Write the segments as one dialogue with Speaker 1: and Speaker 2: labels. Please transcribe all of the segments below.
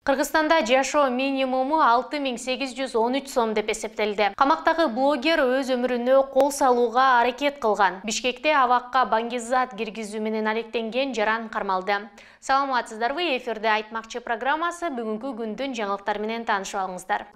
Speaker 1: Кыргызстанда жашоо минимуму 6813 сом деп эсептелди. Камактагы блогер өз өмүрүнө кол салууга аракет кылган. Бишкекте абакка баңгизат киргизүү менен алектенген жаран кармалды. Саламатсыздарбы, эфирде Айтмакчы программасы. Бүгүнкү күндүн жаңылыктары менен таанышып алыңыздар.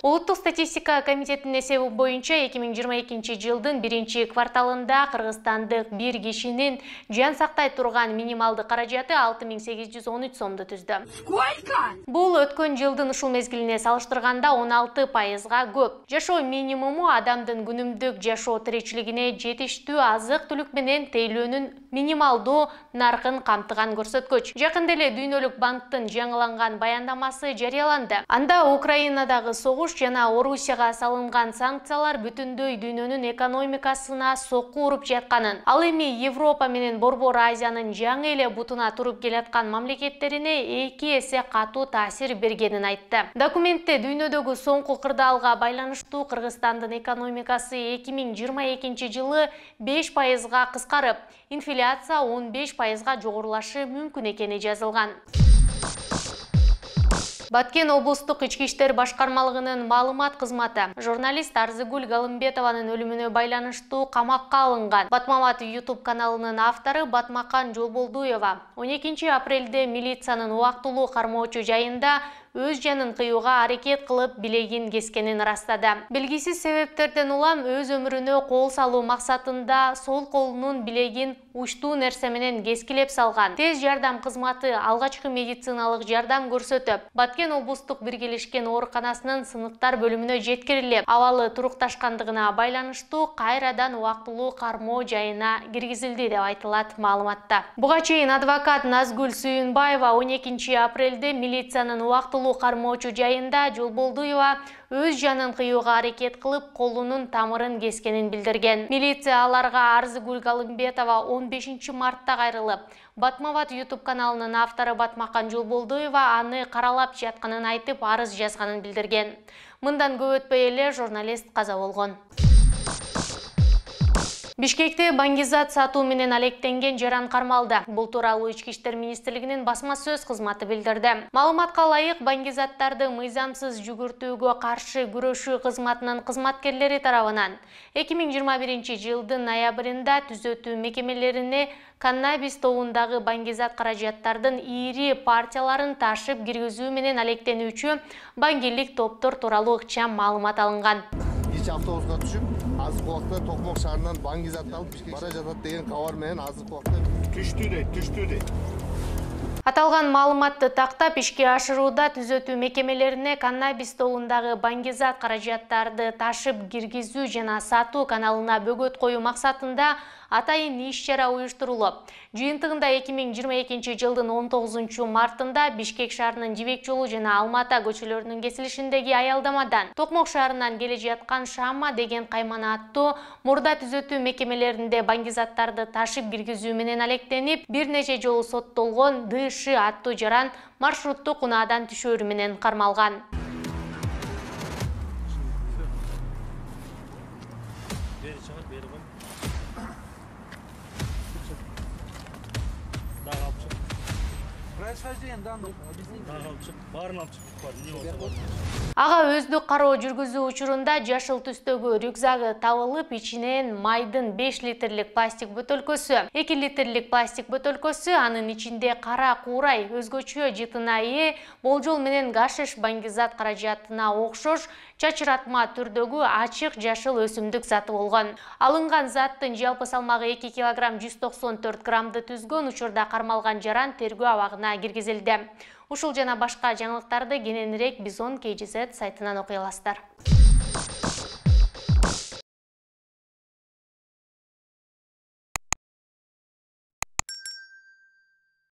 Speaker 1: Улуттук статистика комитетинин эсеби боюнча 2022 жылдын 1-кварталында кыргызстандык бир кишинин жан сактай турган минималдык каражаты 6813 сомду түздү.
Speaker 2: Сколько?
Speaker 1: Бул өткөн жылдын ушул мезгилине салыштырганда 16%га көп. Жашоо минимуму адамдын күнүмдүк жашоо тиричилигине жетиштүү азык-түлүк менен тейлөөнүн минималдуу наркын камтыган көрсөткүч. Жакында эле Дүйнөлүк банктын жаңыланган баяндамасы жарыяланды. Анда Украинадагы согуш жана Орусияга салынган санкциялар бүтүндөй дүйнөнүн экономикасына сокку уруп жатканын, ал эми Европа менен Борбор Азиянын жаңы эле бутуна туруп келаткан мамлекеттерине 2 эсе катуу таасир бергенин айтты. Документте дүйнөдөгү соңку кырдаалга байланыштуу Кыргызстандын экономикасы 2022 жылы 5%га кыскарып, инфляция 15%га жогорулашы мүмкүн экени жазылган. Баткен облустук ички иштер башкармалыгынын маалымат кызматы журналист Арзыгүл Галымбетованын өлүмүнө байланыштуу камакка алынган. Батмамат YouTube каналынын автору Батмакан Жолболдуева 12 апрелде милициянын убактылуу кармоочу жайында өз жанын кыюуга аракет кылып билегин кескенин ырастады. Белгисиз себептерден улам өз өмүрүнө кол салуу максатында сол колунун билегин учтуу нерсе менен кескилеп салган. Тез жардам кызматы алгачкы медициналык жардам көрсөтүп, Баткен облустук биргелешкен ооруканасынын сыныктар бөлүмүнө жеткирилип, абалы турукташкандыгына байланыштуу кайрадан убактылуу кармоо жайына киргизилди деп айтылат маалыматта. Буга чейин адвокат Назгүл Сүйүнбаева 12 апрелде милициянын убактылуу кармоочу жайында Жолболдуева өз жанын кыюуга аракет кылып, колунун тамырын кескенин билдирген. Милиция аларга Арзыгүл Галымбетова 15 мартта кайрылып, Батмават YouTube каналынын автору Батмакан Жолболдуева аны каралап жатканын айтып, арыз жазганын билдирген. Мындан көп өтпөй эле журналист каза болгон. Бишкекте баңгизат сатуу менен алектенген жаран кармалды. Бул тууралуу Ички иштер министрлигинин басма сөз кызматы билдирди. Маалыматка ылайык, баңгизаттарды мыйзамсыз жүгүртүүгө каршы күрөшүү кызматынын кызматкерлери тарабынан 2021 жылдын ноябрында түзөтүү мекемелерине каннабис тобундагы баңгизат каражаттардын ири партияларын ташып киргизүү менен алектенүүчү баңгилик топтор тууралуу ыкчам маалымат алынган.
Speaker 3: Автобусқа түшүп, азык убакта Токмок шаарынан баңгизат алып бара жатат деген кабар менен азык убакта түштү дейт.
Speaker 1: Аталган маалыматты тактап ишке ашырууда түзөтүү мекемелерине каннабис тобундагы баңгизат каражаттарды ташып киргизүү жана сатуу каналына бөгөт коюу максатында атайын иш-чара уюштурулуп. Жыйынтыгында 2022 жылдын 19 мартында Бишкек шаарынын Жибек жолу жана Алмата көчөлөрүнүн кесилишиндеги аялдамадан Токмок шаарынан келе жаткан Шама деген каймана аттуу мурда түзөтүү мекемелеринде баңгизаттарды ташып киргизүү менен алектенип, бир нече жолу соттолгон ДШ аттуу жаран маршруттук унаадан түшөөрү менен кармалган. Ага өздүк кароо жүргүзүү учурунда жашыл түстөгү рюкзагы табылып, ичинен майдын 5 литрлик пластик бөтөлкөсү, 2 литрлик пластик бөтөлкөсү, анын ичинде кара куурай, өзгөчө жытына ээ болжол менен гашиш баңгизат каражатына окшош чачыратма түрдөгү ачык жашыл өсүмдүк заты болгон. Алынган заттын жалпы салмагы 2 кг 194 граммды түзгөн. Учурда кармалган жаран тергөө абагына киргизилди. Ушул жана башка жаңылыктарды кененирээк Бизон KGZ сайтынан окуй аласыздар.